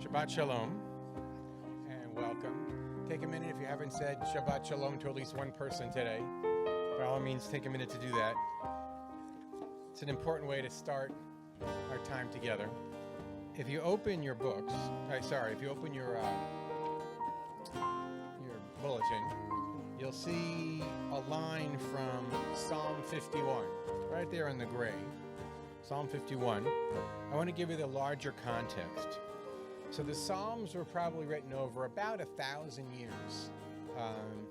Shabbat Shalom, and welcome. Take a minute if you haven't said Shabbat Shalom to at least one person today. By all means, take a minute to do that. It's an important way to start our time together. If you open your books, if you open your bulletin, you'll see a line from Psalm 51, right there in the gray. Psalm 51. I want to give you the larger context. So the Psalms were probably written over about 1,000 years,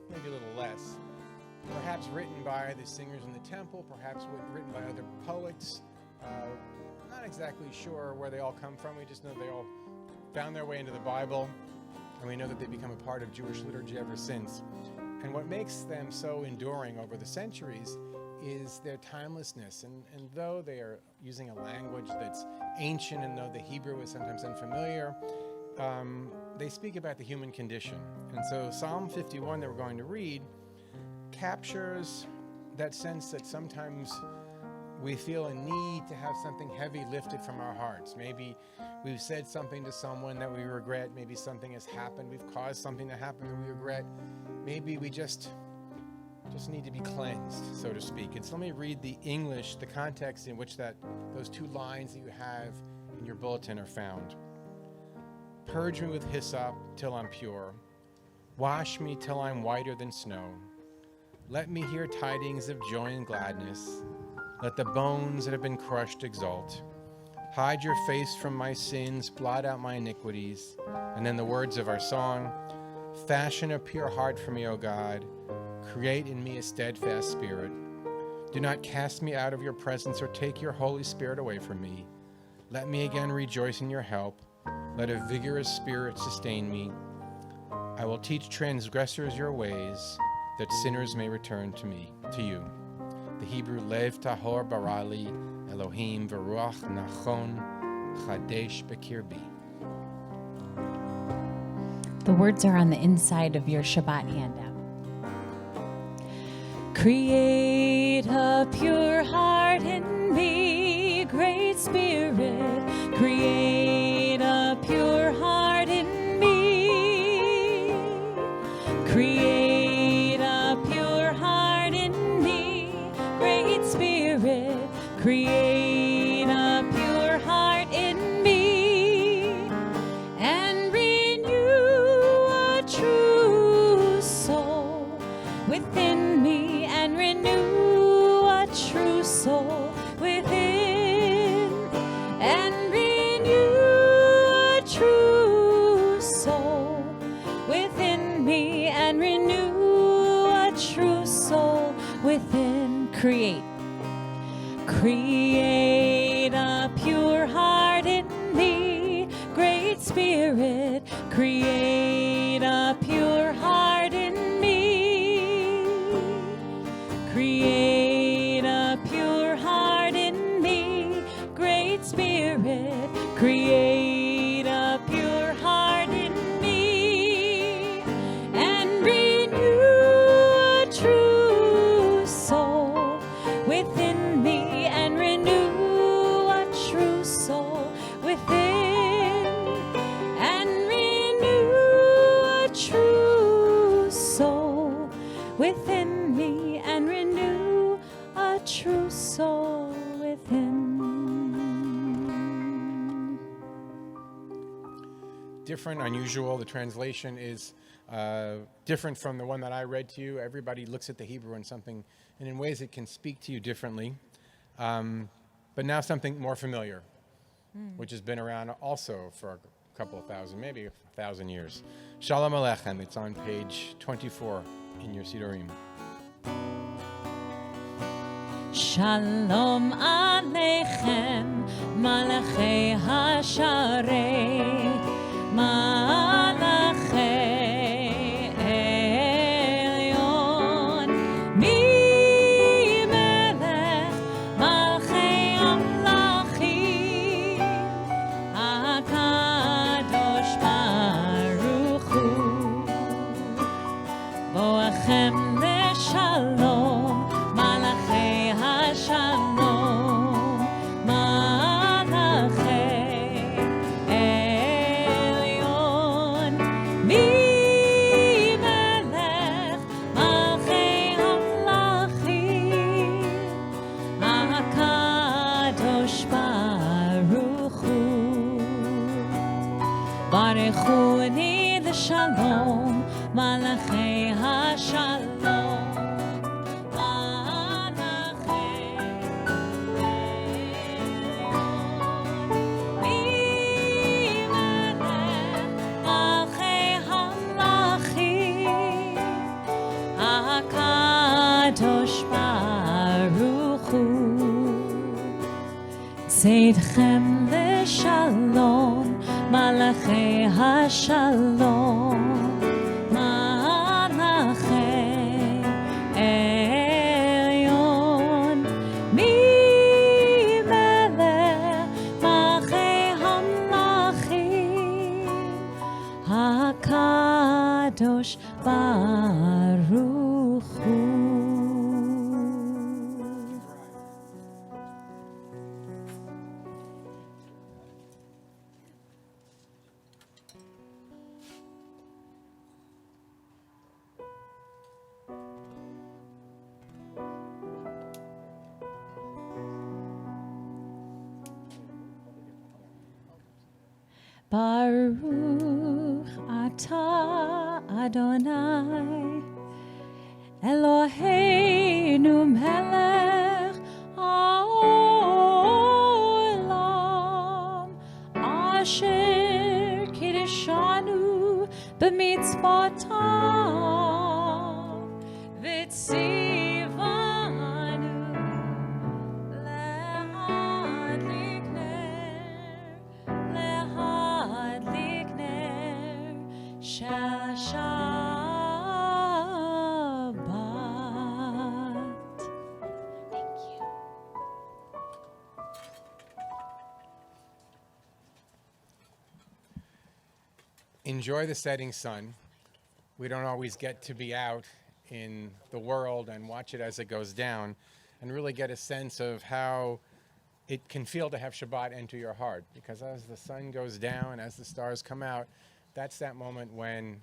maybe a little less. Perhaps written by the singers in the temple, perhaps written by other poets. Not exactly sure where they all come from. We just know they all found their way into the Bible, and we know that they've become a part of Jewish liturgy ever since. And what makes them so enduring over the centuries is their timelessness. And though they are using a language that's ancient, and though the Hebrew is sometimes unfamiliar, they speak about the human condition. And so Psalm 51 that we're going to read captures that sense that sometimes we feel a need to have something heavy lifted from our hearts. Maybe we've said something to someone that we regret. Maybe something has happened. We've caused something to happen that we regret. Maybe we just need to be cleansed, so to speak. And so let me read the English, the context in which those two lines that you have in your bulletin are found. Purge me with hyssop till I'm pure. Wash me till I'm whiter than snow. Let me hear tidings of joy and gladness. Let the bones that have been crushed exult. Hide your face from my sins, blot out my iniquities. And then the words of our song, fashion a pure heart for me, O God. Create in me a steadfast spirit. Do not cast me out of your presence or take your Holy Spirit away from me. Let me again rejoice in your help. Let a vigorous spirit sustain me. I will teach transgressors your ways, that sinners may return to you. The Hebrew Lev Tahor Barali, Elohim Veruach Nachon, Chadesh Bekirbi. The words are on the inside of your Shabbat handout. Create a pure heart in me, Great Spirit. Create a pure heart in me. Create a pure heart in me, Great Spirit. Create a pure heart in me, and renew a true soul within me, and renew a true soul within, and renew a true soul within me, and renew a true soul within. Create a pure heart in me, Great Spirit. Create a pure heart in me. Create a pure heart in me, Great Spirit. Create a pure heart in me, and renew a true soul within me, and renew a true soul within, and renew a true soul within me, and renew a true soul within. Different, unusual. The translation is different from the one that I read to you. Everybody looks at the Hebrew and in ways it can speak to you differently. But now something more familiar, which has been around also for a couple of thousand, maybe 1,000 years. Shalom Aleichem. It's on page 24 in your Sidurim. Shalom Aleichem, Malachei Hasharei, Malachei Elyon, Mi Melech, Malchei Amlachim, HaKadosh Baruch Hu, Boachem leShalom, Malachei Hashalom, Malachei ברכוני לשלום, מלאכי השלום. הקדוש ברוך הוא, צאתכם לשלום, מלאכי השלום, מלאכי עליון, ממלך מלכי המלכים, הקדוש ברוך הוא. Baruch atah Adonai Eloheinu melech haolam asher kiddushanu b'mitzvotav v'tzivanu lehadlik ner shel Shabbat. Thank you. Enjoy the setting sun. We don't always get to be out in the world and watch it as it goes down and really get a sense of how it can feel to have Shabbat enter your heart. Because as the sun goes down, as the stars come out, that's that moment when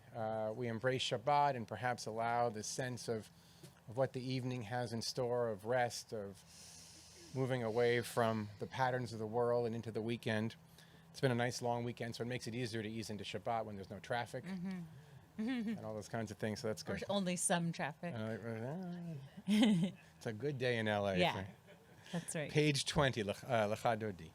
we embrace Shabbat and perhaps allow the sense of what the evening has in store, of rest, of moving away from the patterns of the world and into the weekend. It's been a nice long weekend, so it makes it easier to ease into Shabbat when there's no traffic and all those kinds of things, so that's good. Or only some traffic. It's a good day in LA. Yeah, that's right. Page 20, Lecha Dodi.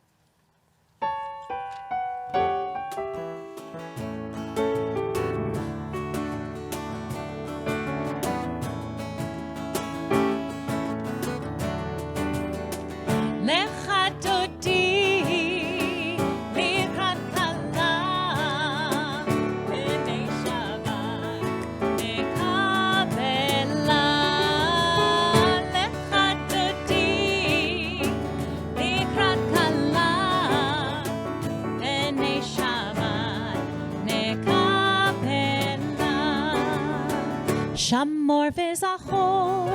שמור וזכור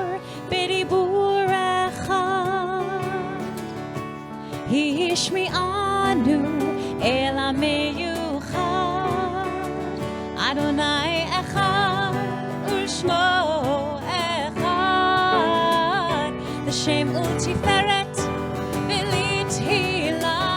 בדיבור אחד, השמיענו אל המיוחד, אדוני אחד ושמו אחד, לשם ולתפארת ולתהילה.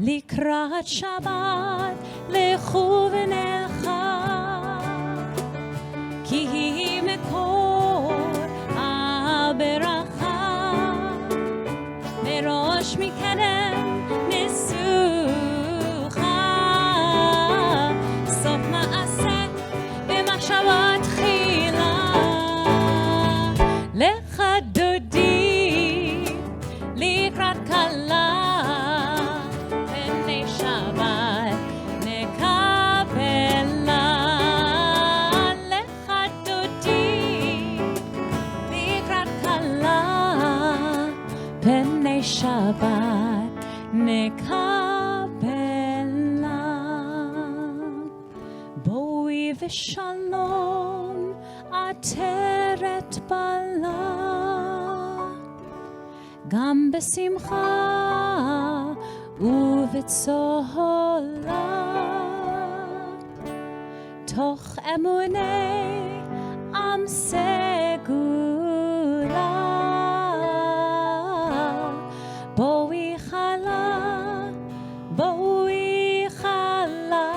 לקראת שבת לכו ונלכה, כי היא מקור הברכה, מראש מקדם ניסוחה, סוף מעשה במחשבה תחילה. לך דודי לקראת כלה, שבת נקבלה. בואי ושלום אתם עוברת בלה, גם בשמחה ובצהלה, תוך אמוני עם סגולה, בואי חלה, בואי חלה,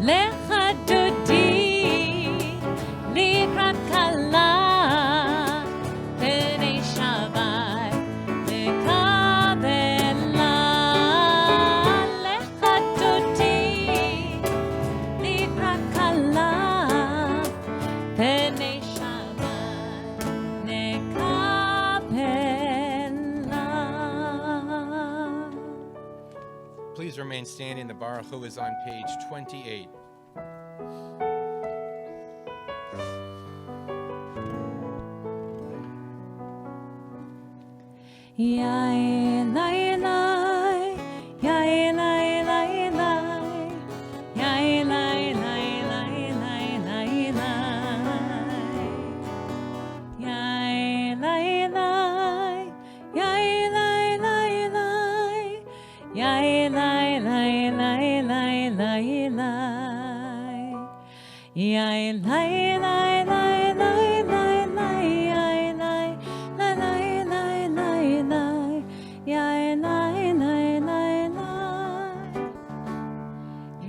לך דודי לקראת כלה, פני שבת לקבלה, לך דודי לקראת כלה, פני שבת נקבלה. Please remain standing. The Baruch Hu is on page 28. Yai lai lai, yai lai lai lai, yai lai lai lai lai lai lai, yai lai lai, yai lai lai lai, yai lai lai lai lai lai lai, yai lai lai lai lai lai lai, yai lai lai lai lai lai lai, yai lai lai lai lai,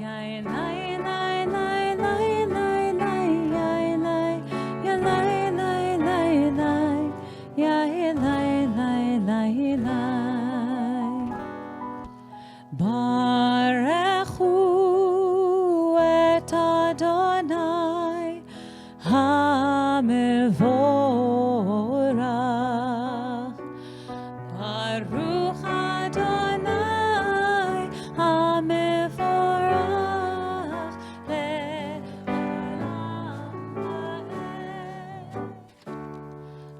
yai lai lai lai lai lai lai, yai lai, yai lai lai lai lai, yai lai lai lai lai. Barechu et Adonai HaMevorach, Baruch Adonai HaMevorach le'olam va'ed.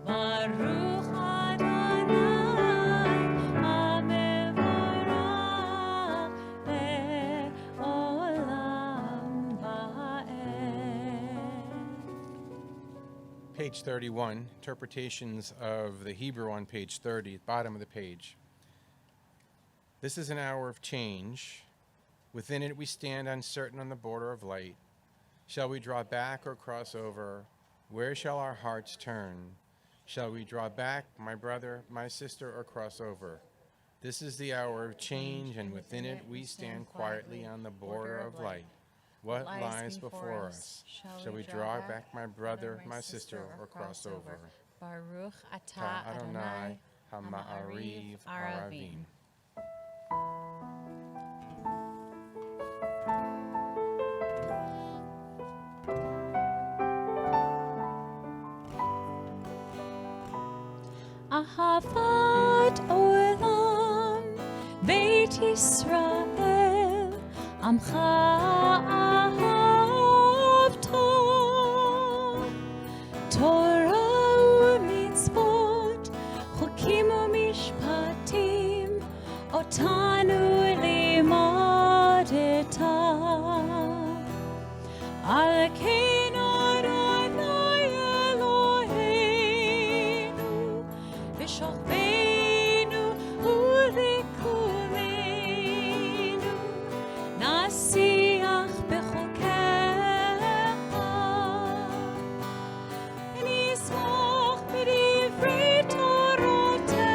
Baruch Adonai HaMevorach le'olam va'ed. Page 31, interpretations of the Hebrew on page 30, bottom of the page. This is an hour of change. Within it we stand uncertain on the border of light. Shall we draw back or cross over? Where shall our hearts turn? Shall we draw back, my brother, my sister, or cross over? This is the hour of change, and within it we stand quietly on the border of light. What lies before us? Shall we draw back, my brother, my sister, or cross over? Baruch atah Ta Adonai Hama'ariv Aravim. Ahavat olam Beit Yisrael, Amcha ahavta, Torah u'mitzvot, Chokim u'mishpatim, Otanu limadeta. Al kein Adonai Eloheinu, B'shachbeinu u'likulenu, Nasiach b'chokecha, Nismach b'divrei Torotecha,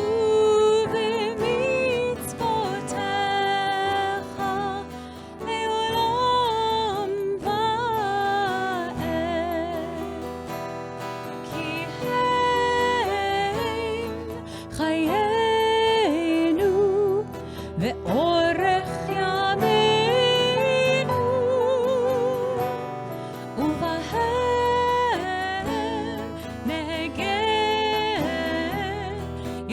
u'b'mitzvotecha le'olam va'ed. Ki hein chayenu ve'orech yameinu, uvahem negen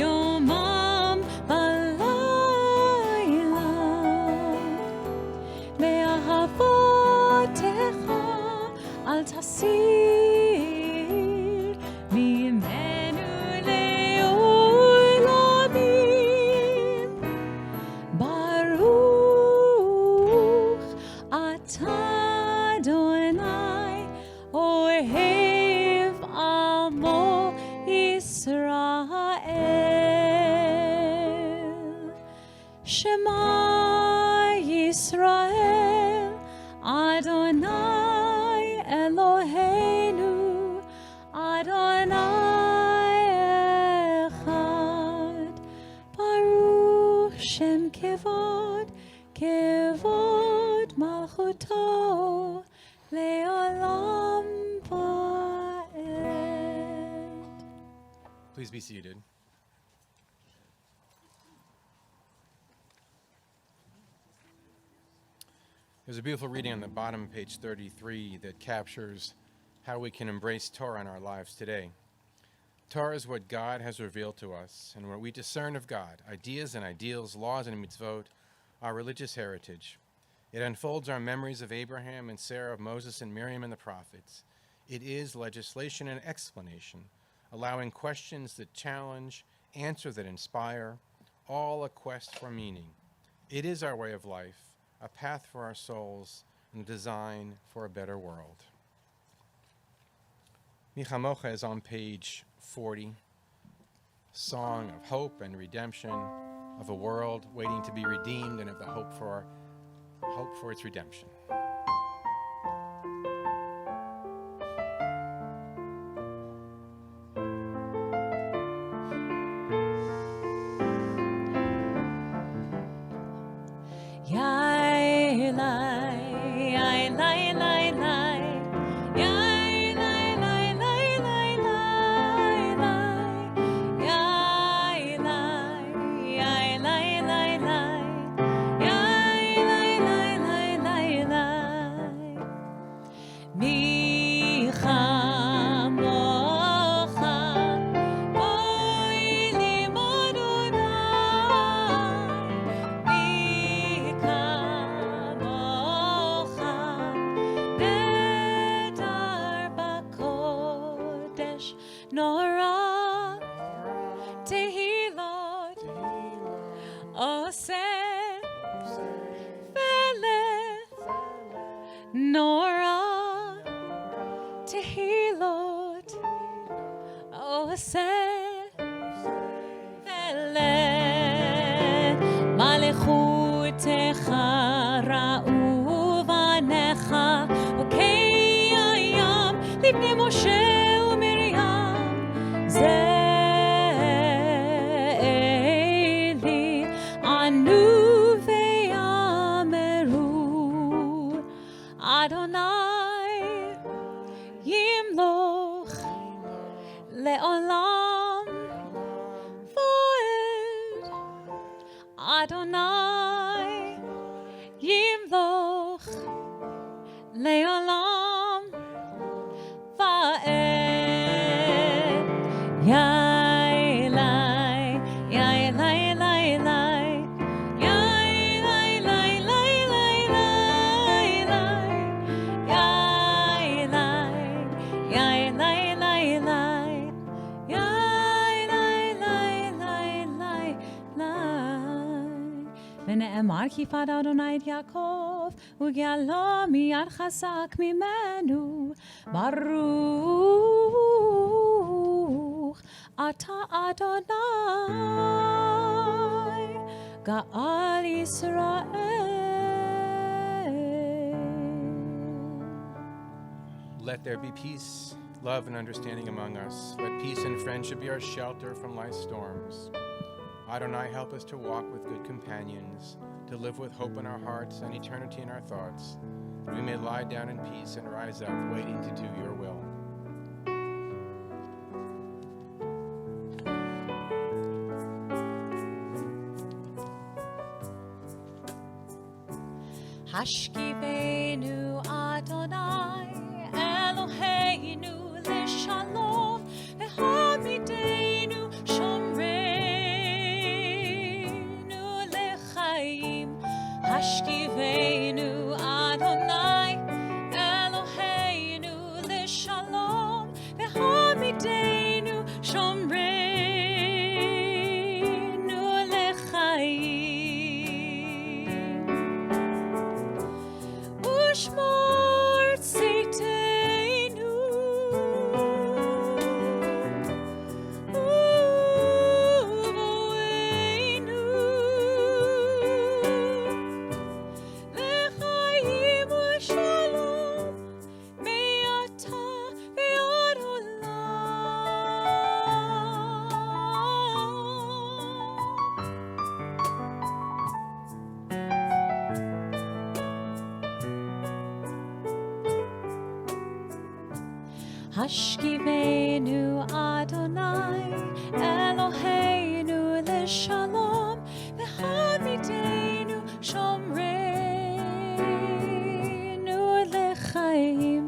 yomam v'layla. Me'ahavotecha al tasir mimenu le'olamim. Baruch atah Shema Yisrael, Adonai Eloheinu, Adonai Echad, Baruch Shem Kevod, Kevod Malchuto, Leolam Va'ed. Please be seated. There's a beautiful reading on the bottom of page 33 that captures how we can embrace Torah in our lives today. Torah is what God has revealed to us, and what we discern of God, ideas and ideals, laws and mitzvot, our religious heritage. It unfolds our memories of Abraham and Sarah, of Moses and Miriam and the prophets. It is legislation and explanation, allowing questions that challenge, answers that inspire, all a quest for meaning. It is our way of life, a path for our souls, and a design for a better world. Mi Chamocha is on page 40, song of hope and redemption, of a world waiting to be redeemed, and of the hope for its redemption. ונאמר כי פד אדוני את יעקב, וגאלו מיד חזק ממנו. ברוך אתה אדוני, גאל ישראל. Let there be peace, love, and understanding among us. Let peace and friendship be our shelter from life's storms. Adonai, help us to walk with good companions, to live with hope in our hearts and eternity in our thoughts, that we may lie down in peace and rise up, waiting to do your will. Hashkivenu Adonai Eloheinu leshalom, v'hamidenu shomreinu lechaim. Hashkivenu Adonai Eloheinu leshalom, v'hamidenu shomreinu lechaim. Ushmo Hashkivenu Adonai Eloheinu Leshalom V'hamidenu Shomreinu Lechaim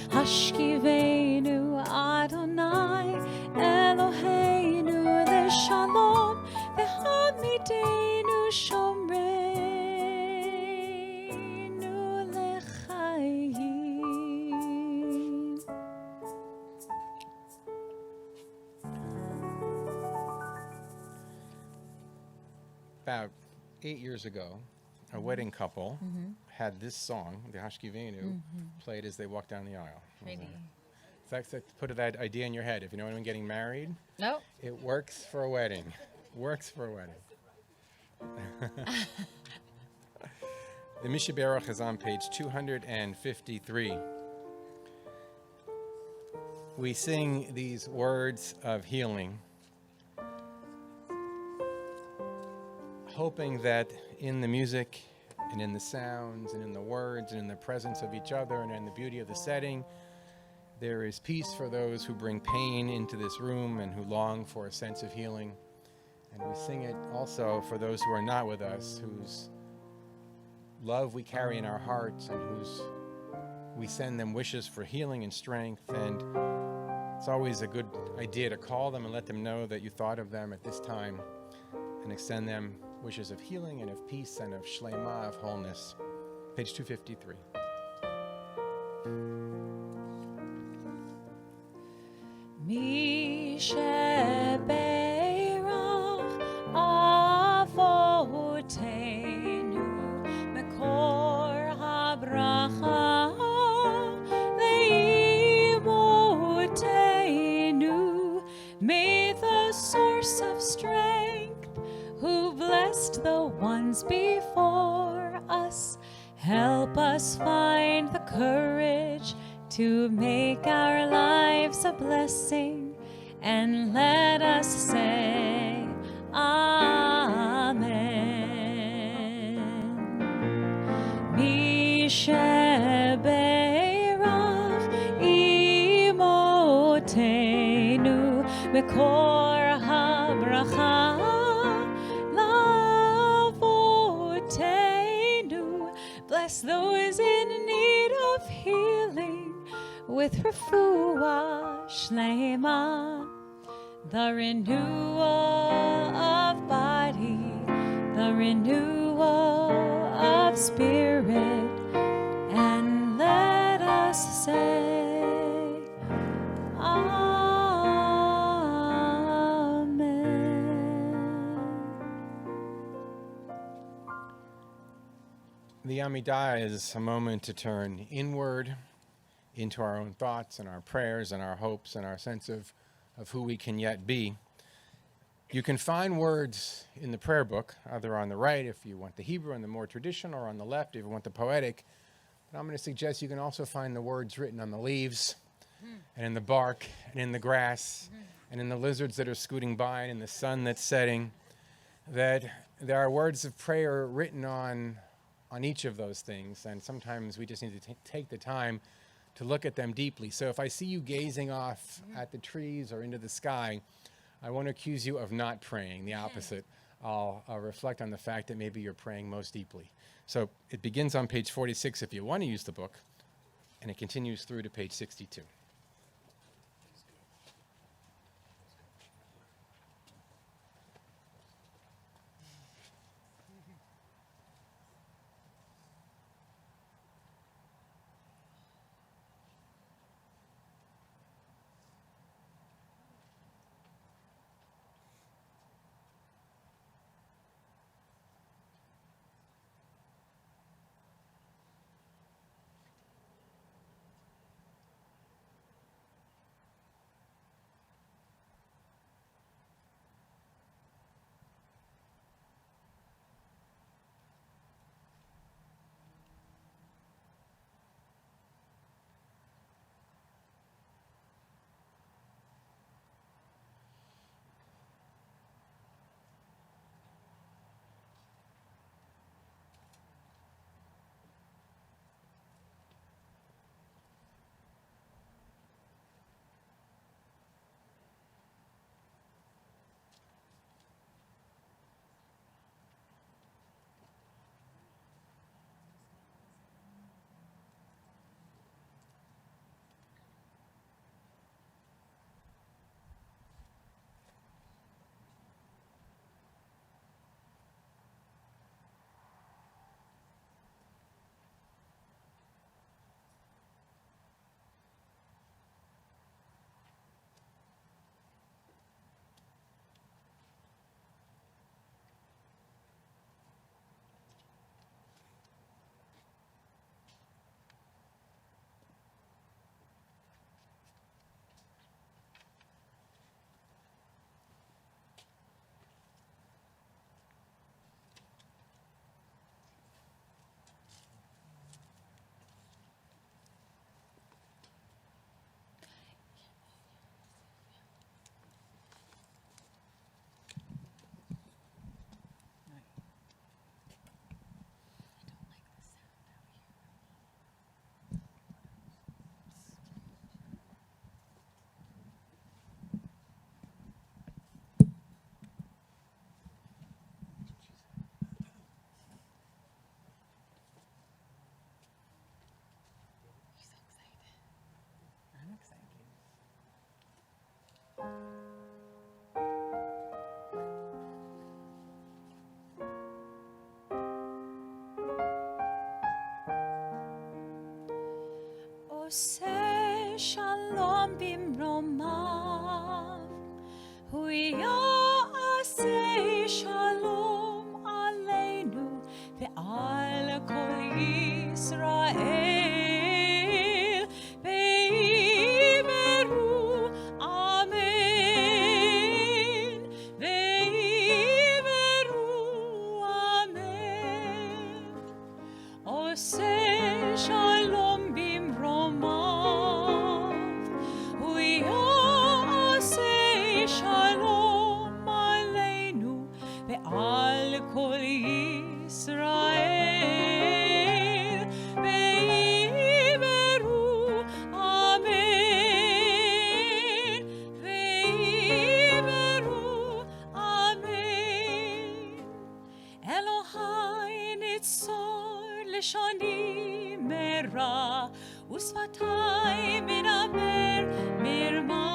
Hashkivenu Adonai Eloheinu Leshalom V'hamidenu Shomreinu Lechaim. About 8 years ago, a wedding couple had this song, the Hashkivenu, played as they walked down the aisle. Pretty. So that's put that idea in your head. If you know anyone getting married, Nope. it works for a wedding. Works for a wedding. The Mishnah Baruch is on page 253. We sing these words of healing, hoping that in the music and in the sounds and in the words and in the presence of each other and in the beauty of the setting, there is peace for those who bring pain into this room and who long for a sense of healing. And we sing it also for those who are not with us, whose love we carry in our hearts and whose we send them wishes for healing and strength. And it's always a good idea to call them and let them know that you thought of them at this time and extend them wishes of healing and of peace and of shlema, of wholeness. Page 253. Mi sheberach avotenu mekor habracha leimotenu. May the source of strength, who blessed the ones before us, help us find the courage to make our lives a blessing, and let us say Amen. Mi sheberach imotenu mekor habracha lavotenu. Bless those in need of healing with refuah shlema, the renewal of body, the renewal of spirit, and let us say Amen. The Amidah is a moment to turn inward into our own thoughts and our prayers and our hopes and our sense of who we can yet be. You can find words in the prayer book, either on the right if you want the Hebrew and the more traditional, or on the left if you want the poetic. But I'm going to suggest you can also find the words written on the leaves and in the bark and in the grass and in the lizards that are scooting by and in the sun that's setting, that there are words of prayer written on each of those things. And sometimes we just need to take the time to look at them deeply. So if I see you gazing off at the trees or into the sky, I won't accuse you of not praying. The opposite. I'll reflect on the fact that maybe you're praying most deeply. So it begins on page 46 if you want to use the book, and it continues through to page 62. עושה שלום במרומיו, הוא יעשה שלום עלינו ועל כל ישראל, ויאמרו אמן, ויאמרו אמן. עושה שלום במרומיו, הוא יעשה שלום עלינו ועל כל ישראל, ויאמרו אמן, ויאמרו אמן. אלוהי נצור לשוני מרע, ושפתי מדבר מרמה.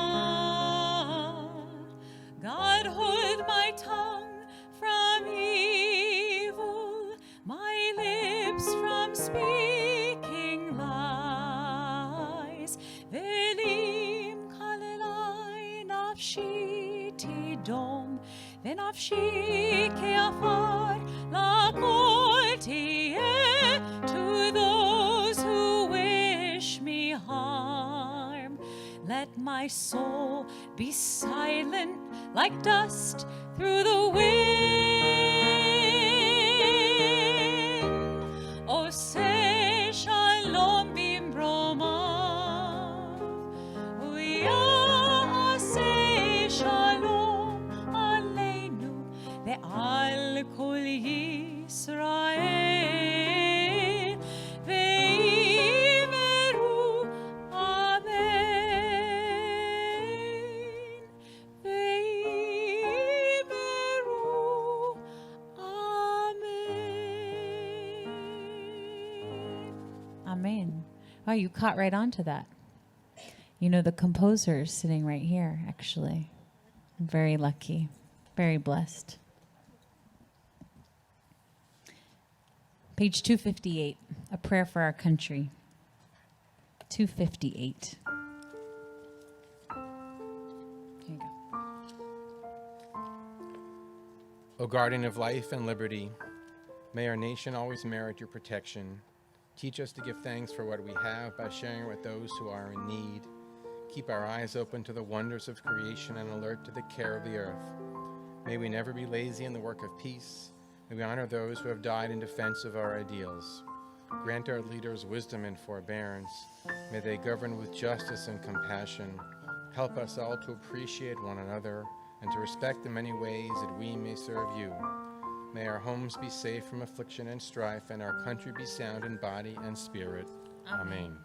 God, hold my tongue from evil, my lips from speaking lies. Velim kalelai nafshi tidom, venafshi keafar lakol tieh, to those who wish me harm. Let my soul be silent like dust through the wind. Oh, say shalom bimromav, say shalom aleinu ve'al kol Yisrael, ve'yimeru amen, ve'yimeru amen. Amen. Wow, you caught right on to that. You know, the composer is sitting right here, actually. I'm very lucky, very blessed. Page 258, A Prayer for Our Country. 258. Here you go. O guardian of life and liberty, may our nation always merit your protection. Teach us to give thanks for what we have by sharing it with those who are in need. Keep our eyes open to the wonders of creation and alert to the care of the earth. May we never be lazy in the work of peace. May we honor those who have died in defense of our ideals. Grant our leaders wisdom and forbearance. May they govern with justice and compassion. Help us all to appreciate one another and to respect the many ways that we may serve you. May our homes be safe from affliction and strife, and our country be sound in body and spirit. Amen.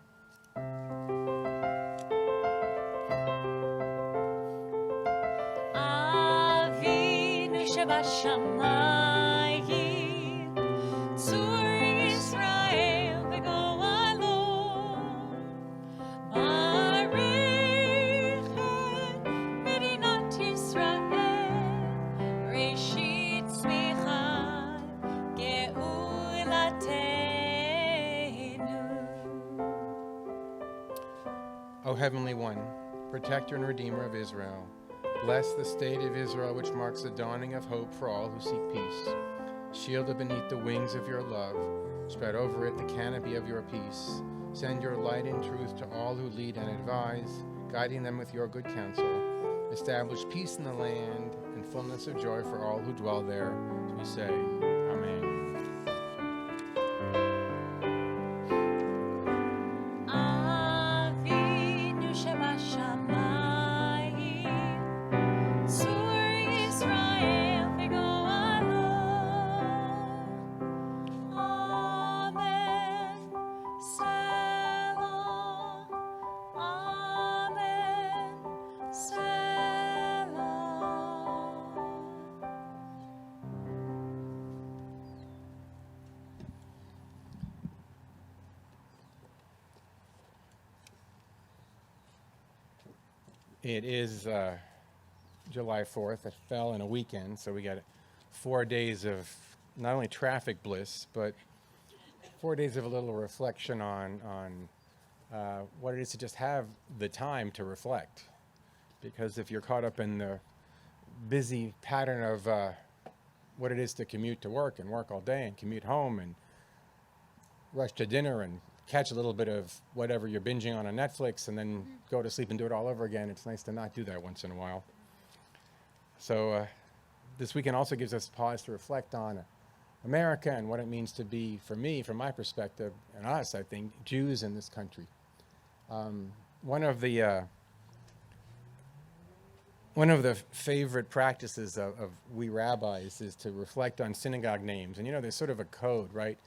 Avinu shebashamayim, tzur Yisrael v'goalo, barich et medinat Yisrael, reshit tzmichat geulatenu. O Heavenly One, Protector and Redeemer of Israel, bless the state of Israel, which marks the dawning of hope for all who seek peace. Shield it beneath the wings of your love. Spread over it the canopy of your peace. Send your light and truth to all who lead and advise, guiding them with your good counsel. Establish peace in the land and fullness of joy for all who dwell there. We say, Amen. Avinu shebashamayim, tzur Yisrael v'goalo. Amen. Selah. Amen. Selah. It is July 4th. It fell in a weekend, so we got 4 days of not only traffic bliss, but 4 days of a little reflection on what it is to just have the time to reflect. Because if you're caught up in the busy pattern of what it is to commute to work and work all day and commute home and rush to dinner and catch a little bit of whatever you're binging on Netflix and then go to sleep and do it all over again, it's nice to not do that once in a while. So this weekend also gives us pause to reflect on America and what it means to be, for me, from my perspective, and us, I think, Jews in this country. One of the favorite practices of we rabbis is to reflect on synagogue names. And there's sort of a code, right?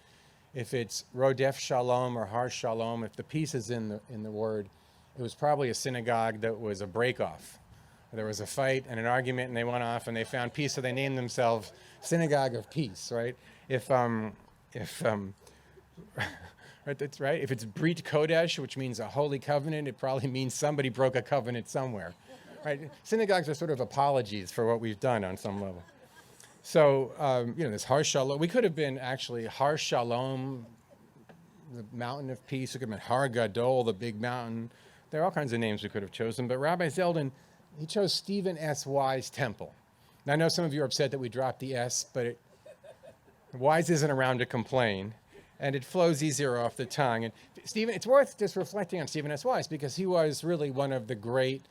If it's Rodef Shalom or Har Shalom, if the piece is in the word, it was probably a synagogue that was a break-off. There was a fight and an argument, and they went off and they found peace, so they named themselves Synagogue of Peace, right? Right, that's right. If it's Brit Kodesh, which means a holy covenant, it probably means somebody broke a covenant somewhere, right? Synagogues are sort of apologies for what we've done on some level. So, this Har Shalom, we could have been actually Har Shalom, the mountain of peace. It could have been Har Gadol, the big mountain. There are all kinds of names we could have chosen, but Rabbi Zeldin, he chose Stephen S. Wise Temple. Now, I know some of you are upset that we dropped the S, but Wise isn't around to complain, and it flows easier off the tongue. And Stephen, it's worth just reflecting on Stephen S. Wise because he was really one of the great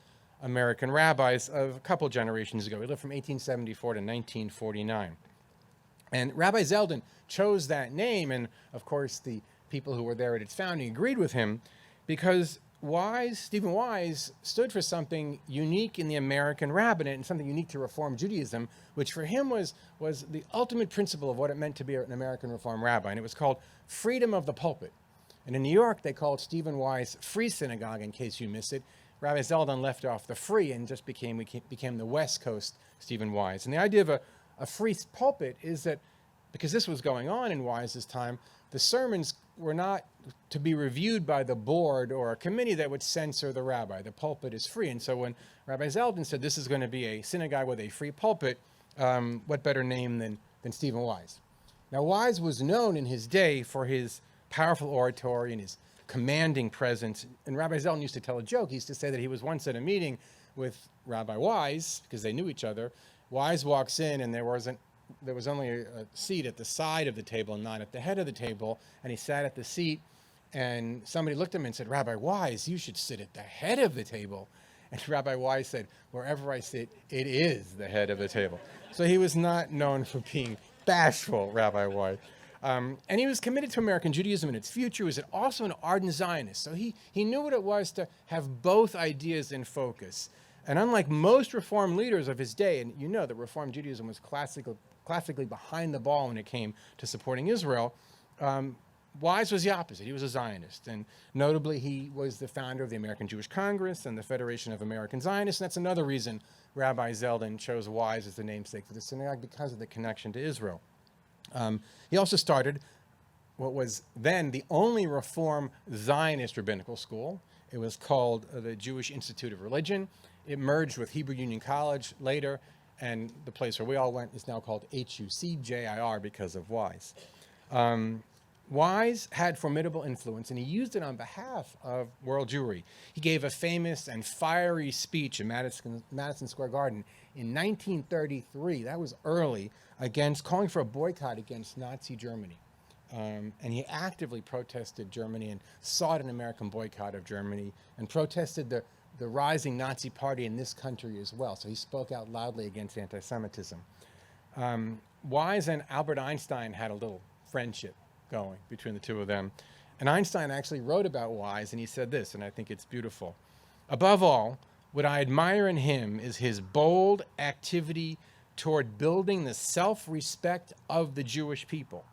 American rabbis of a couple generations ago. He lived from 1874 to 1949. And Rabbi Zeldin chose that name, and of course the people who were there at its founding agreed with him because Stephen Wise stood for something unique in the American rabbinate and something unique to Reform Judaism, which for him was the ultimate principle of what it meant to be an American Reform rabbi, and it was called freedom of the pulpit. And in New York, they called Stephen Wise Free Synagogue, in case you miss it. Rabbi Zeldin left off the free and just became the West Coast Stephen Wise. And the idea of a free pulpit is that, because this was going on in Wise's time, the sermons were not to be reviewed by the board or a committee that would censor the rabbi. The pulpit is free. And so when Rabbi Zeldin said this is going to be a synagogue with a free pulpit, what better name than Stephen Wise? Now, Wise was known in his day for his powerful oratory and his commanding presence. And Rabbi Zeldin used to tell a joke. He used to say that he was once at a meeting with Rabbi Wise, because they knew each other. Wise walks in, and there was only a seat at the side of the table, not at the head of the table. And he sat at the seat, and somebody looked at him and said, "Rabbi Wise, you should sit at the head of the table." And Rabbi Wise said, "Wherever I sit, it is the head of the table." So he was not known for being bashful, Rabbi Wise. And he was committed to American Judaism and its future. He was also an ardent Zionist. So he knew what it was to have both ideas in focus. And unlike most Reform leaders of his day, and you know that Reform Judaism was classically behind the ball when it came to supporting Israel, Wise was the opposite. He was a Zionist. And notably, he was the founder of the American Jewish Congress and the Federation of American Zionists. And that's another reason Rabbi Zeldin chose Wise as the namesake for the synagogue, because of the connection to Israel. He also started what was then the only Reform Zionist rabbinical school. It was called the Jewish Institute of Religion. It merged with Hebrew Union College later, and the place where we all went is now called HUCJIR because of Wise. Wise had formidable influence, and he used it on behalf of world Jewry. He gave a famous and fiery speech in Madison Square Garden in 1933. That was early, calling for a boycott against Nazi Germany. And he actively protested Germany and sought an American boycott of Germany and protested the rising Nazi party in this country as well. So he spoke out loudly against anti-Semitism. Wise and Albert Einstein had a little friendship going between the two of them. And Einstein actually wrote about Wise, and he said this, and I think it's beautiful. "Above all, what I admire in him is his bold activity toward building the self-respect of the Jewish people,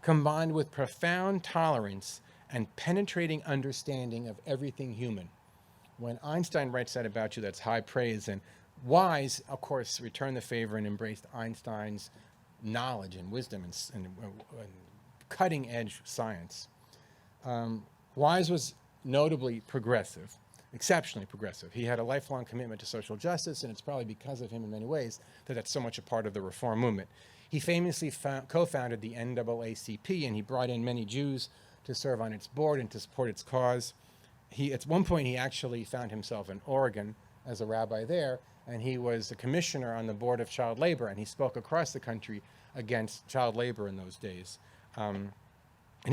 combined with profound tolerance and penetrating understanding of everything human." When Einstein writes that about you, that's high praise. And Wise, of course, returned the favor and embraced Einstein's knowledge and wisdom and cutting-edge science. Wise was notably progressive, exceptionally progressive. He had a lifelong commitment to social justice, and it's probably because of him in many ways that that's so much a part of the Reform movement. He famously co-founded the NAACP, and he brought in many Jews to serve on its board and to support its cause. at one point he actually found himself in Oregon as a rabbi there, and he was a commissioner on the board of child labor, and he spoke across the country against child labor in those days. And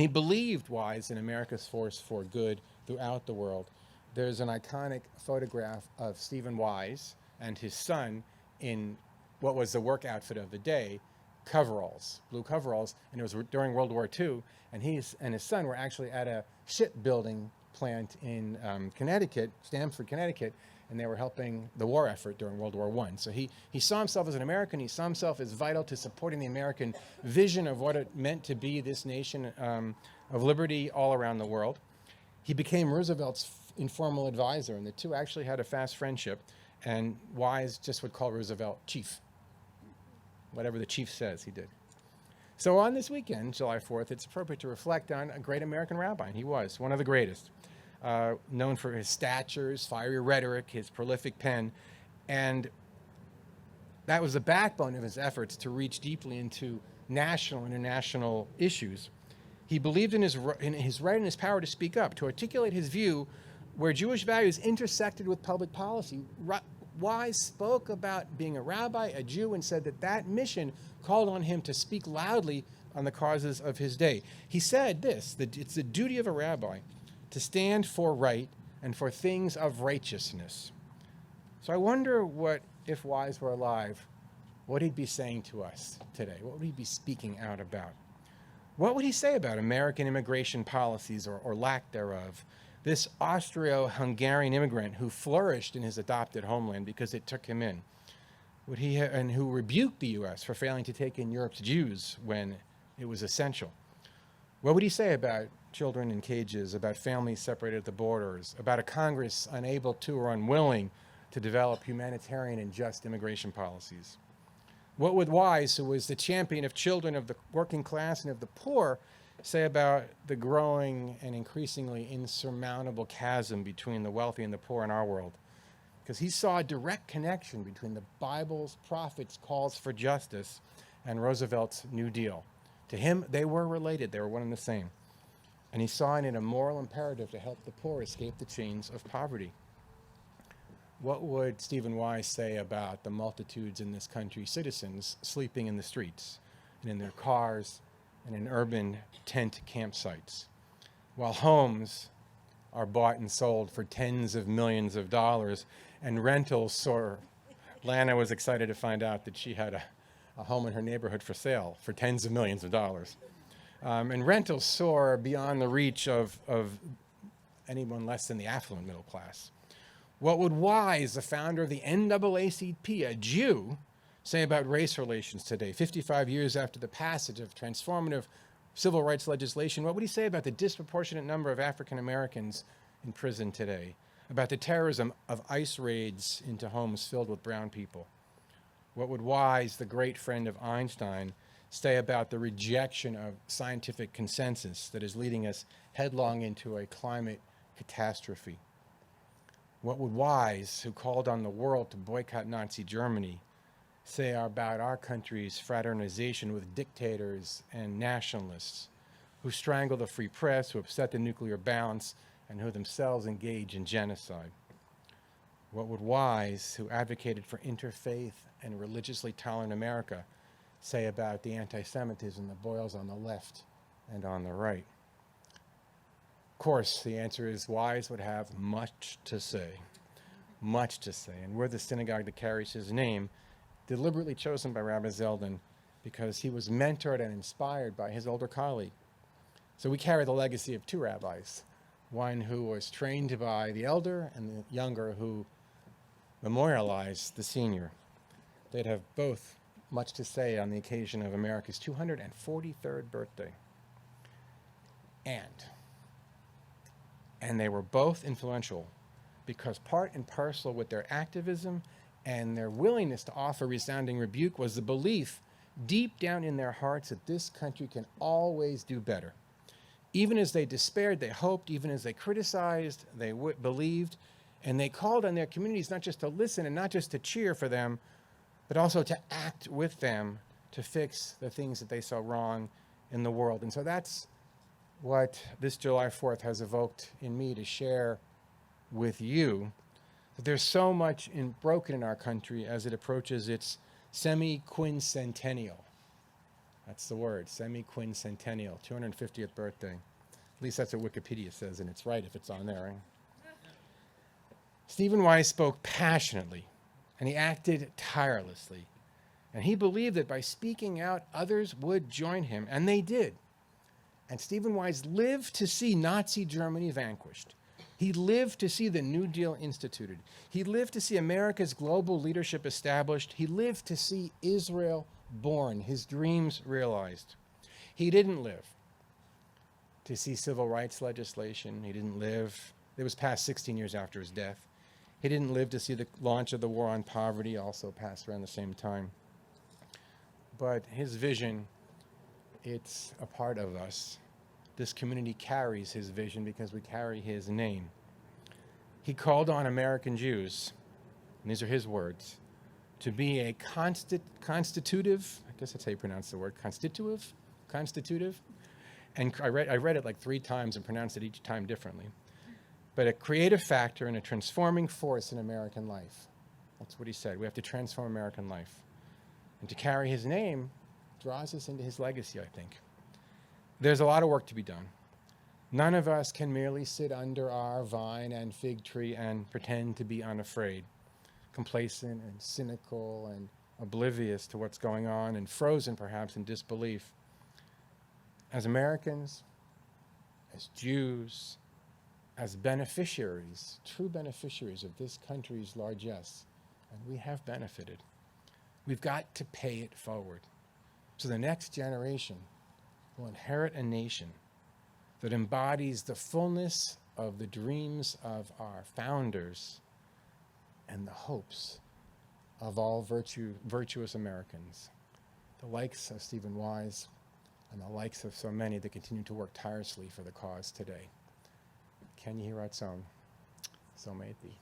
he believed Wise in America's force for good throughout the world. There's an iconic photograph of Stephen Wise and his son in what was the work outfit of the day, coveralls, blue coveralls, and it was during World War II, and he and his son were actually at a shipbuilding plant in Connecticut, Stamford, Connecticut, and they were helping the war effort during World War I. So he saw himself as an American. He saw himself as vital to supporting the American vision of what it meant to be this nation of liberty all around the world. He became Roosevelt's informal advisor, and the two actually had a fast friendship, and Wise just would call Roosevelt Chief. Whatever the chief says, he did. So on this weekend, July 4th, it's appropriate to reflect on a great American rabbi, and he was one of the greatest. Known for his statures, fiery rhetoric, his prolific pen, and that was the backbone of his efforts to reach deeply into national and international issues. He believed in his right and his power to speak up, to articulate his view where Jewish values intersected with public policy. Wise spoke about being a rabbi, a Jew, and said that mission called on him to speak loudly on the causes of his day. He said this, that it's the duty of a rabbi to stand for right and for things of righteousness. So I wonder what, if Wise were alive, what he'd be saying to us today. What would he be speaking out about? What would he say about American immigration policies or lack thereof? This Austro-Hungarian immigrant who flourished in his adopted homeland because it took him in, and who rebuked the U.S. for failing to take in Europe's Jews when it was essential. What would he say about children in cages, about families separated at the borders, about a Congress unable to or unwilling to develop humanitarian and just immigration policies? What would Wise, who was the champion of children of the working class and of the poor, say about the growing and increasingly insurmountable chasm between the wealthy and the poor in our world? Because he saw a direct connection between the Bible's prophets' calls for justice and Roosevelt's New Deal. To him, they were related. They were one and the same. And he saw in it a moral imperative to help the poor escape the chains of poverty. What would Stephen Wise say about the multitudes in this country, citizens sleeping in the streets and in their cars and in urban tent campsites, while homes are bought and sold for tens of millions of dollars and rentals soar? Lana was excited to find out that she had a home in her neighborhood for sale for tens of millions of dollars. And rentals soar beyond the reach of anyone less than the affluent middle class. What would Wise, the founder of the NAACP, a Jew, say about race relations today, 55 years after the passage of transformative civil rights legislation? What would he say about the disproportionate number of African Americans in prison today, about the terrorism of ICE raids into homes filled with brown people? What would Wise, the great friend of Einstein, say about the rejection of scientific consensus that is leading us headlong into a climate catastrophe? What would Wise, who called on the world to boycott Nazi Germany, say about our country's fraternization with dictators and nationalists who strangle the free press, who upset the nuclear balance, and who themselves engage in genocide? What would Wise, who advocated for interfaith and religiously tolerant America, say about the anti-Semitism that boils on the left and on the right? Of course, the answer is Wise would have much to say, and we're the synagogue that carries his name, deliberately chosen by Rabbi Zeldin because he was mentored and inspired by his older colleague. So we carry the legacy of two rabbis, one who was trained by the elder and the younger who memorialized the senior. They'd have both much to say on the occasion of America's 243rd birthday. And they were both influential because part and parcel with their activism and their willingness to offer resounding rebuke was the belief deep down in their hearts that this country can always do better. Even as they despaired, they hoped. Even as they criticized, they believed. And they called on their communities not just to listen and not just to cheer for them, but also to act with them to fix the things that they saw wrong in the world. And so that's what this July 4th has evoked in me, to share with you that there's so much broken in our country as it approaches its semi-quincentennial. That's the word, semi-quincentennial, 250th birthday. At least that's what Wikipedia says, and it's right if it's on there. Right? Stephen Wise spoke passionately, and he acted tirelessly. And he believed that by speaking out, others would join him, and they did. And Stephen Wise lived to see Nazi Germany vanquished. He lived to see the New Deal instituted. He lived to see America's global leadership established. He lived to see Israel born, his dreams realized. He didn't live to see civil rights legislation. He didn't live, it was passed 16 years after his death. He didn't live to see the launch of the war on poverty, also passed around the same time. But his vision, it's a part of us. This community carries his vision because we carry his name. He called on American Jews, and these are his words, to be a constitutive, I guess that's how you pronounce the word, constitutive, and I read it like 3 times and pronounced it each time differently, but a creative factor and a transforming force in American life. That's what he said. We have to transform American life. And to carry his name draws us into his legacy, I think. There's a lot of work to be done. None of us can merely sit under our vine and fig tree and pretend to be unafraid, complacent and cynical and oblivious to what's going on and frozen perhaps in disbelief. As Americans, as Jews, as beneficiaries, true beneficiaries of this country's largesse, and we have benefited, we've got to pay it forward. So the next generation will inherit a nation that embodies the fullness of the dreams of our founders and the hopes of all virtuous Americans, the likes of Stephen Wise and the likes of so many that continue to work tirelessly for the cause today. Ken Yehi Ratzon, so may it be.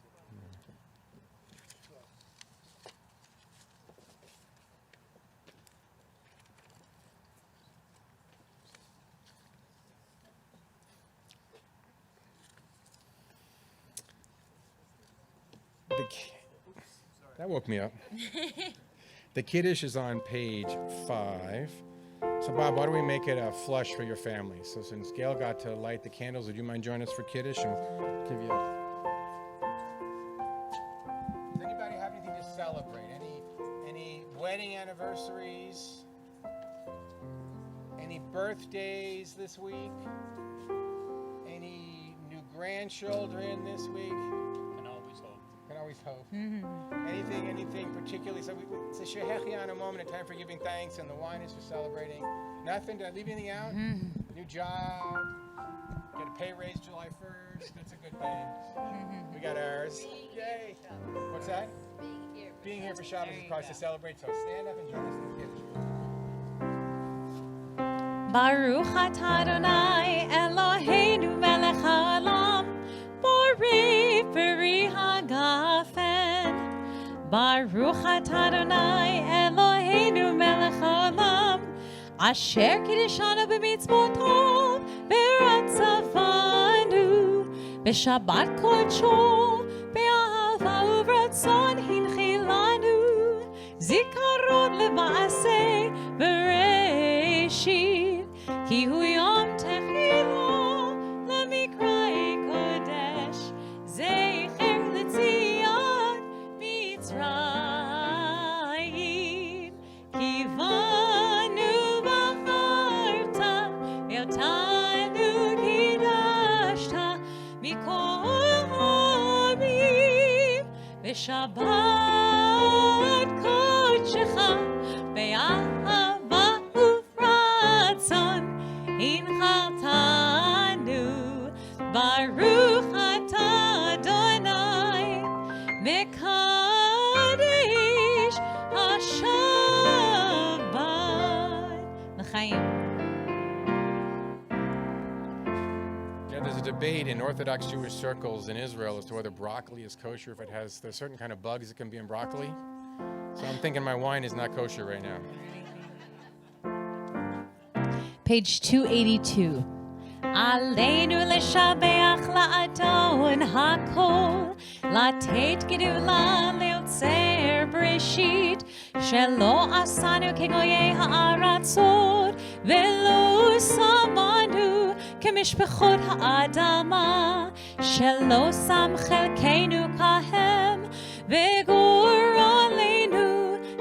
That woke me up. The Kiddush is on page 5. So Bob, why don't we make it a flush for your family? So since Gail got to light the candles, would you mind joining us for Kiddush? And give you. Does anybody have anything to celebrate? Any wedding anniversaries? Any birthdays this week? Any new grandchildren this week? Can always hope. Mm-hmm. Anything particularly? So it's a shehechian, a moment, a time for giving thanks, and the wine is for celebrating. Nothing? Did I leave anything out? Mm-hmm. New job, get a pay raise July 1st. That's a good thing. Mm-hmm. We got ours. Yay! What's that? Being here for Shabbat is a cause to celebrate. So stand up and join us in the Kiddush. Baruch atah Adonai Eloheinu melech haolam, borei peri hagafen. Baruch atah Adonai Eloheinu melech haolam, asher kiddushanu b'mitzvoto beratzavanu, b'shabbat kodsho be'ahava uvratzon hinchilanu, zikaron lema'aseh bereshit, ki hu yom techilo lemikrai kodesh, zecher letzion mitzrayim, ki vanu bacharta ve'otanu kidashta mikol hamim, v'shabbat kodshecha be'ahava uvratzon hinchaltanu. Baruch atah Adonai mekadesh hashabbat. L'chaim. Yeah, there's a debate in Orthodox Jewish circles in Israel as to whether broccoli is kosher if it has, there's certain kind of bugs that can be in broccoli. So I'm thinking my wine is not kosher right now. Page 282. Aleinu leshabeach לשבח לאדון הכל, לתת גדולה ליוצר בראשית, שלא עשנו כגויי הארצות, ולא שמנו כמשפחות האדמה, שלא שם חלקנו כהם, וגורלנו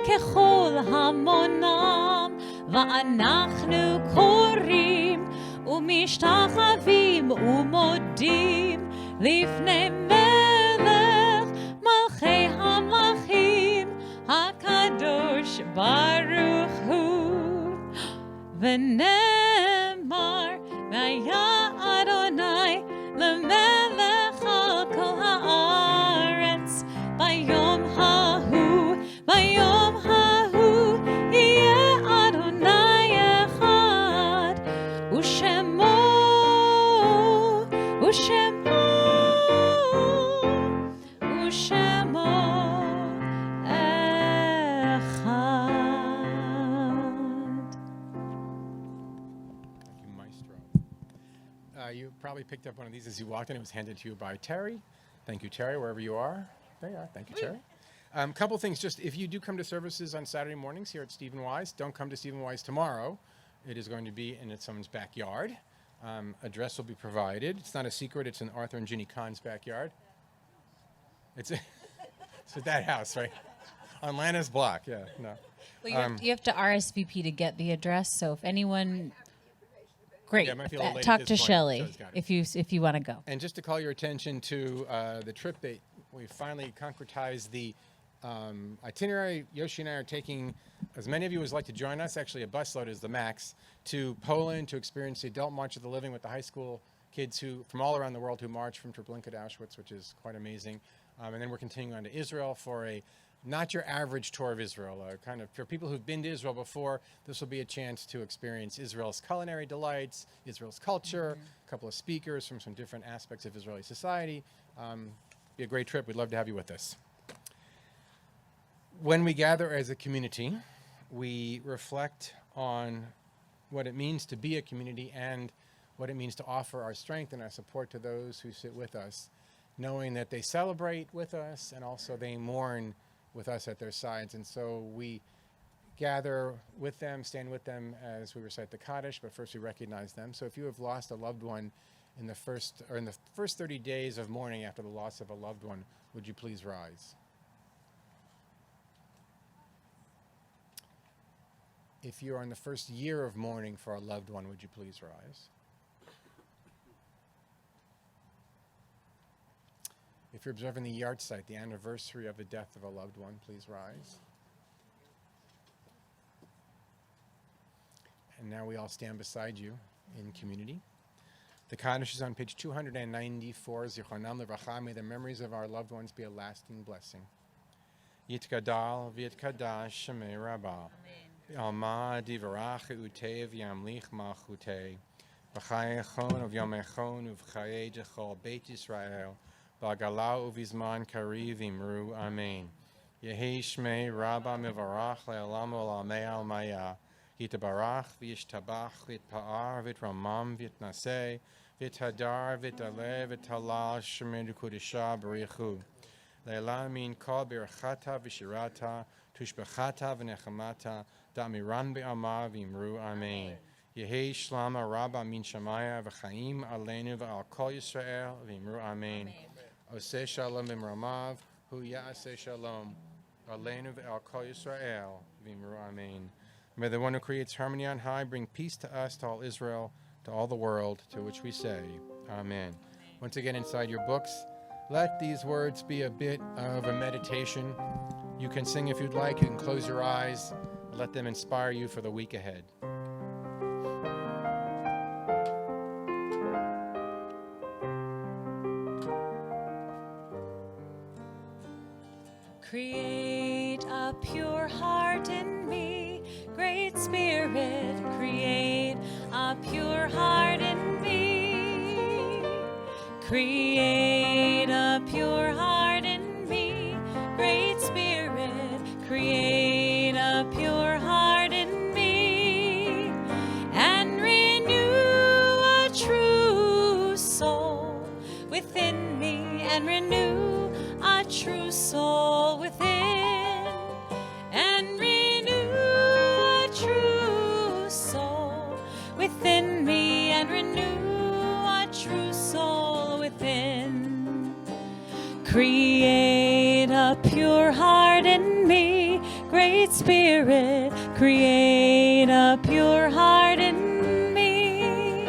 ככל המונם, ואנחנו קוראים ומשתחווים ומודים לפני מלך מלכי המלכים הקדוש ברוך הוא. ונאמר והיה אדוני למלך על כל הארץ ביום ההוא, ביום ההוא יהיה אדוני אחד, ושמו You probably picked up one of these as you walked in. It was handed to you by Terry. Thank you, Terry, wherever you are. There you are. Thank you, Terry. Couple things. Just if you do come to services on Saturday mornings here at Stephen Wise, don't come to Stephen Wise tomorrow. It is going to be in someone's backyard. Address will be provided. It's not a secret. It's in Arthur and Ginny Kahn's backyard. It's at that house, right? On Lana's block. Yeah, no. Well, you have to RSVP to get the address. So if anyone... Great. Yeah, talk to Shelley if you want to go. And just to call your attention to the trip that we finally concretized the itinerary. Yoshi and I are taking as many of you as like to join us. Actually, a busload is the max to Poland to experience the adult March of the Living with the high school kids who from all around the world who march from Treblinka to Auschwitz, which is quite amazing. And then we're continuing on to Israel for a not your average tour of Israel. Kind of for people who've been to Israel before, this will be a chance to experience Israel's culinary delights, Israel's culture, a couple of speakers from some different aspects of Israeli society. Be a great trip. We'd love to have you with us. When we gather as a community, we reflect on what it means to be a community and what it means to offer our strength and our support to those who sit with us, knowing that they celebrate with us and also they mourn with us at their sides. And so we gather with them, stand with them as we recite the Kaddish, but first we recognize them. So if you have lost a loved one in the first 30 days of mourning after the loss of a loved one, would you please rise? If you are in the first year of mourning for a loved one, would you please rise? If you're observing the yahrzeit, the anniversary of the death of a loved one, please rise. And now we all stand beside you in community. The Kaddish is on page 294. Zichronam levracha. May the memories of our loved ones be a lasting blessing. Yitgadal v'yitkadash shemei Rabbi. Alma divarach utev yamlich malchutei. V'chai echon of yom echon uv'chayei jechol beit Yisrael. V'agalau uvizman kariv imru. Amen. Yehi shmei Rabba mivarach le'olam olamei almaya. Yitabarach v'yishtabach v'yitpa'ar v'yitramam v'yitnaseh v'yithadar v'yitale v'yithalal shemei d'kudisha b'richu. Le'la min kol birchata v'shirata tushbechata v'nechamata da'miran be'ama v'imru. Amen. Yehi shlama Rabba min shamaya v'chaim aleinu v'al kol Yisrael v'imru. Amen. Oseh shalom b'mramav hu ya'aseh shalom aleinu v'al kol Yisrael v'imru. Amen. May the one who creates harmony on high bring peace to us, to all Israel, to all the world, to which we say, Amen. Once again, inside your books, let these words be a bit of a meditation. You can sing if you'd like. You can close your eyes. Let them inspire you for the week ahead. Create a pure heart in me, Great Spirit, create a pure heart in me. Create a pure heart in me, Great Spirit, create a pure heart in me, and renew a true soul and renew a true soul within. And renew a true soul within me, and renew a true soul within. Create a pure heart in me, Great Spirit, create a pure heart in me.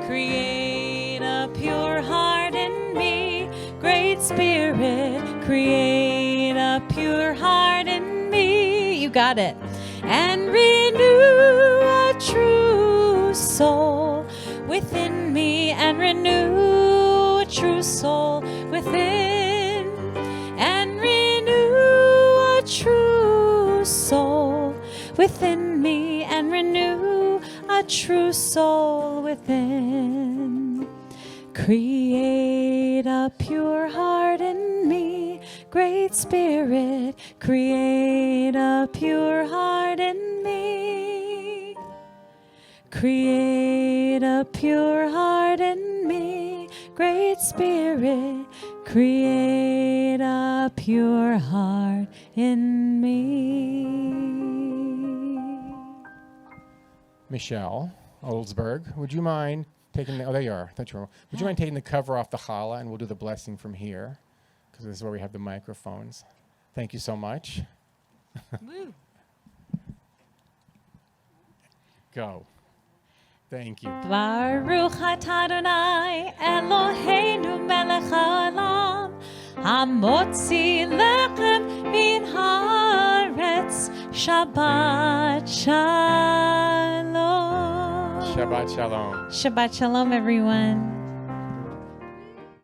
Create a pure heart in me, Great Spirit, create a pure heart in me. You got it. And renew a true soul within me, and renew a true soul within. And renew a true soul within me, and renew a true soul within. Create a pure heart in me, Great Spirit, create a pure heart in me. Create a pure heart in me, Great Spirit, create a pure heart in me. Michelle Oldsberg, would you mind taking the, oh, there you are. I thought you were. Would you mind taking the cover off the challah, and we'll do the blessing from here, because this is where we have the microphones. Thank you so much. Go. Thank you. Baruch atah Adonai Eloheinu melech haolam, hamotzi lechem min haaretz. Shabbat shalom. Shabbat shalom. Shabbat shalom, everyone.